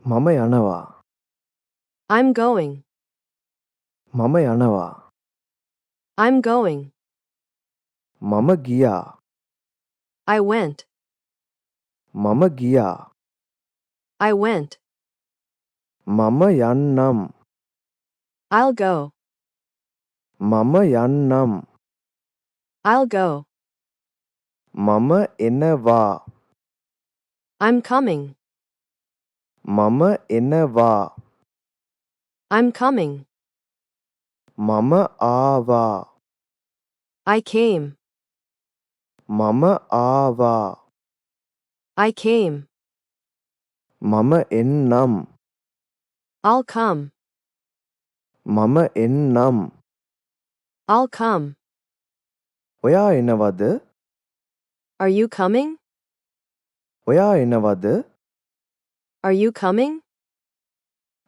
මම යනවා. I'm going. මම යනවා. I'm going. මම ගියා. I went. මම ගියා. I went. මම යන්නම්. I'll go. මම යන්නම්. I'll go. මම එනවා. I'm coming. මම එනවා. I'm coming. මම ආවා. I came. මම ආවා. I came. මම එන්නම්. I'll come. මම එන්නම්. I'll come. ඔයා එනවද? Are you coming? ඔයා එනවද? Are you coming?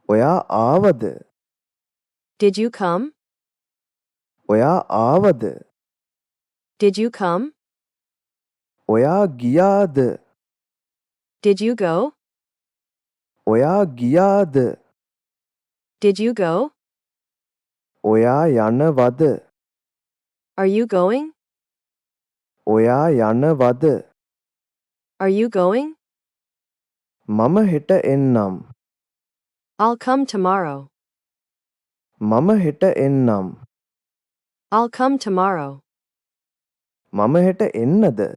ඔයා ආවද? Did you come? ඔයා ආවද? Did you come? ඔයා ගියාද? Did you go? ඔයා ගියාද? Did you go? ඔයා යනවද? Are you going? ඔයා යනවද? Are you going? මම හෙට එන්නම්. I'll come tomorrow. මම හෙට එන්නම්. I'll come tomorrow. මම හෙට එන්නද?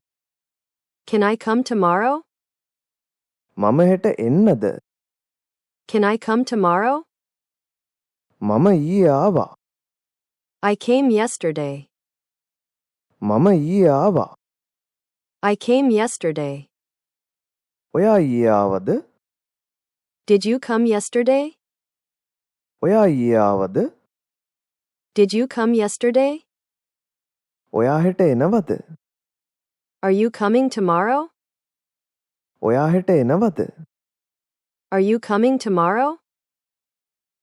Can I come tomorrow? මම හෙට එන්නද? Can I come tomorrow? මම ඊයේ ආවා. I came yesterday. මම ඊයේ ආවා. I came yesterday. ඔයා ඊයේ ආවද? Did you come yesterday? ඔයා ඊයේ ආවද? Did you come yesterday? ඔයා හෙට එනවද? Are you coming tomorrow? ඔයා හෙට එනවද? Are you coming tomorrow?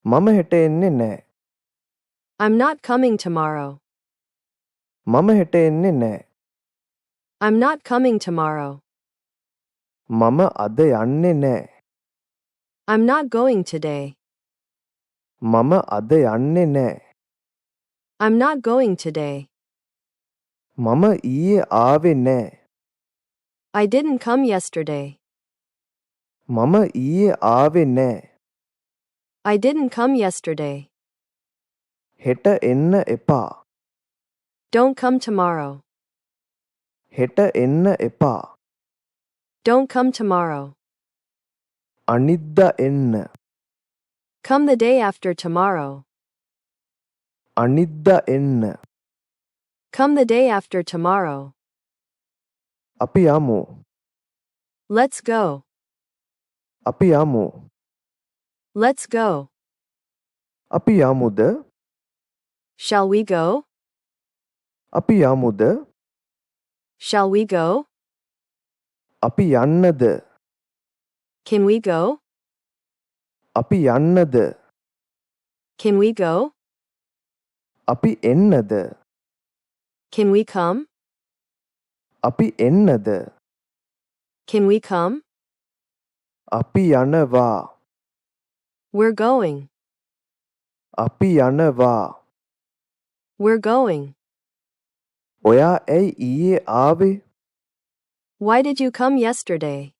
මම හෙට එන්නේ නෑ. I'm not coming tomorrow. මම හෙට එන්නේ නෑ. I'm not coming tomorrow. මම අද යන්නේ නෑ. I'm not going today. මම අද යන්නේ නෑ. I'm not going today. මම ඊයේ ආවේ නෑ. I didn't come yesterday. මම ඊයේ ආවේ නෑ. I didn't come yesterday. හෙට එන්න එපා. Don't come tomorrow. හෙට එන්න එපා. Don't come tomorrow. අනිද්දා එන්න. Come the day after tomorrow. අනිද්දා එන්න. Come the day after tomorrow. අපි යමු. Let's go. අපි යමු. Let's go. අපි යමුද? Shall we go? අපි යමුද? Shall we go? අපි යන්නද? Can we go? අපි යන්නද? Can we go? අපි එන්නද? Can we come? අපි එන්නද? Can we come? අපි යනවා. We're going. අපි යනවා. We're going. ඔයා ඇයි ඊයේ ආවේ? Why did you come yesterday?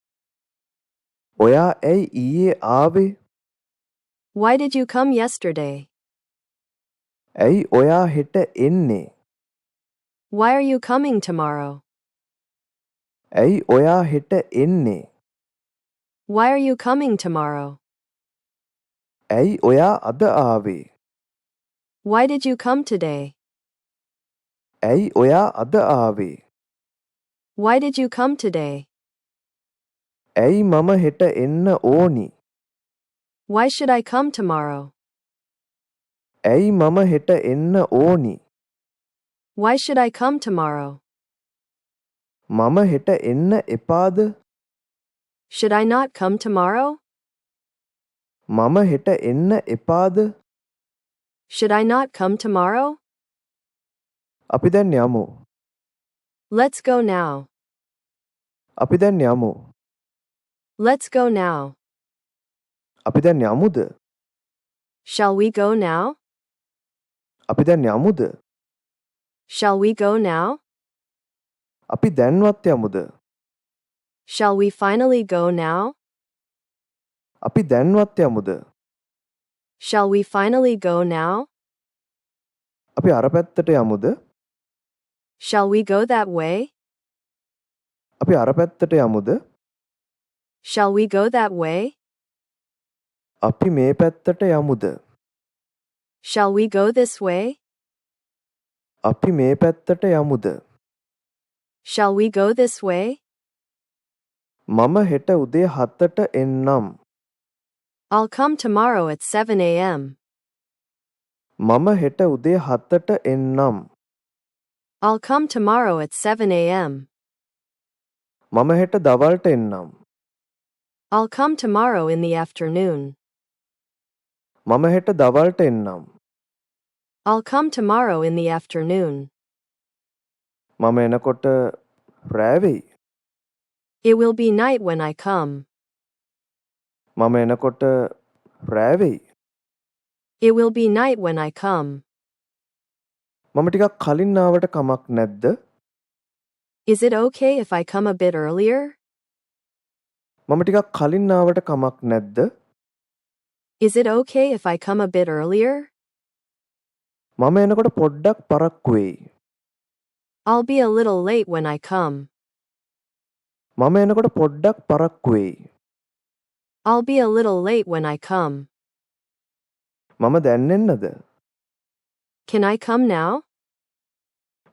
ඔයා ඇයි ඊයේ ආවේ? Why did you come yesterday? ඇයි ඔයා හෙට එන්නේ? Why are you coming tomorrow? ඇයි ඔයා හෙට එන්නේ? Why are you coming tomorrow? ඇයි ඔයා අද ආවේ? Why did you come today? ඇයි ඔයා අද ආවේ? Why did you come today? ඇයි මම හෙට එන්න ඕනි? Why should I come tomorrow? ඇයි මම හෙට එන්න ඕනි? Why should I come tomorrow? මම හෙට එන්න එපාද? Should I not come tomorrow? මම හෙට එන්න එපාද? Should I not come tomorrow? අපි දැන් යමු. Let's go now. අපි දැන් යමු. Let's go now. අපි දැන් යමුද? Shall we go now? අපි දැන් යමුද? Shall we go now? අපි දැන්වත් යමුද? Shall we finally go now? අපි දැන්වත් යමුද? Shall we finally go now? අපි අර පැත්තට යමුද? Shall we go that way? අපි අර පැත්තට යමුද? Shall we go that way? අපි මේ පැත්තට යමුද? Shall we go this way? අපි මේ පැත්තට යමුද? Shall we go this way? මම හෙට උදේ 7ට එන්නම්. I'll come tomorrow at 7 a.m. මම හෙට උදේ 7ට එන්නම්. I'll come tomorrow at 7 a.m. මම හෙට දවල්ට එන්නම්. I'll come tomorrow in the afternoon. මම හෙට දවල්ට එන්නම්. I'll come tomorrow in the afternoon. මම එනකොට රෑ වෙයි. It will be night when I come. මම එනකොට රෑ වෙයි. It will be night when I come. මම ටිකක් කලින් ආවට කමක් නැද්ද? Is it okay if I come a bit earlier? මම ටිකක් කලින් ආවට කමක් නැද්ද? Is it okay if I come a bit earlier? මම එනකොට පොඩ්ඩක් පරක්කු වෙයි. I'll be a little late when I come. මම එනකොට පොඩ්ඩක් පරක්කු වෙයි. I'll be a little late when I come. මම දැන් එන්නද? Can I come now?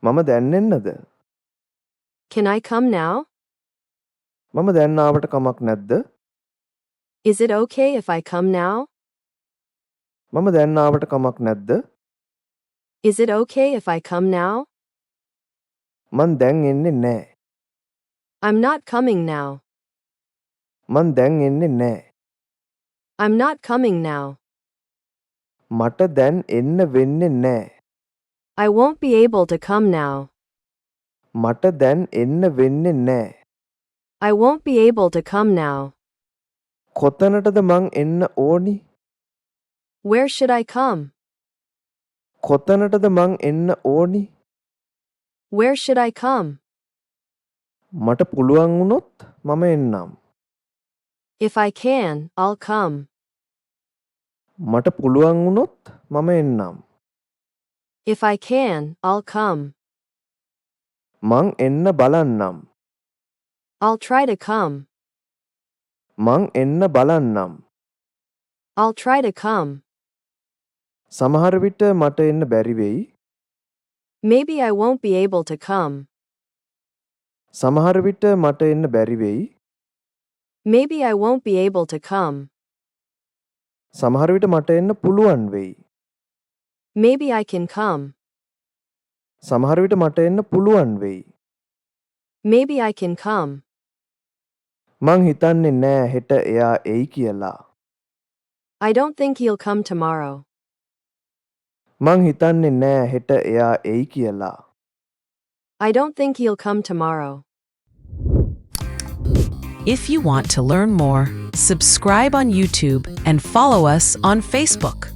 මම දැන් එන්නද? Can I come now? මම දැන් ආවට කමක් නැද්ද? Is it okay if I come now? මම දැන් ආවට කමක් නැද්ද? Is it okay if I come now? මං දැන් එන්නේ නෑ. I'm not coming now. මං දැන් එන්නේ නෑ. I'm not coming now. මට දැන් එන්න වෙන්නේ නෑ. I won't be able to come now. මට දැන් එන්න වෙන්නේ නෑ. I won't be able to come now. කොතනටද මං එන්න ඕනි? Where should I come? කොතනටද මං එන්න ඕනි? Where should I come? මට පුළුවන් වුණොත් මම එන්නම්. If I can, I'll come. මට පුළුවන් වුණොත් මම එන්නම්. If I can, I'll come. මං එන්න බලන්නම්. I'll try to come. මං එන්න බලන්නම්. I'll try to come. සමහර විට මට එන්න බැරි වෙයි. Maybe I won't be able to come. සමහර විට මට එන්න බැරි වෙයි. Maybe I won't be able to come. සමහර විට මට එන්න පුළුවන් වෙයි. Maybe I can come. සමහර විට මට එන්න පුළුවන් වෙයි. Maybe I can come. මං හිතන්නේ නෑ හෙට එයා එයි කියලා. I don't think he'll come tomorrow. මං හිතන්නේ නෑ හෙට එයා එයි කියලා. I don't think he'll come tomorrow. If you want to learn more, subscribe on YouTube and follow us on Facebook.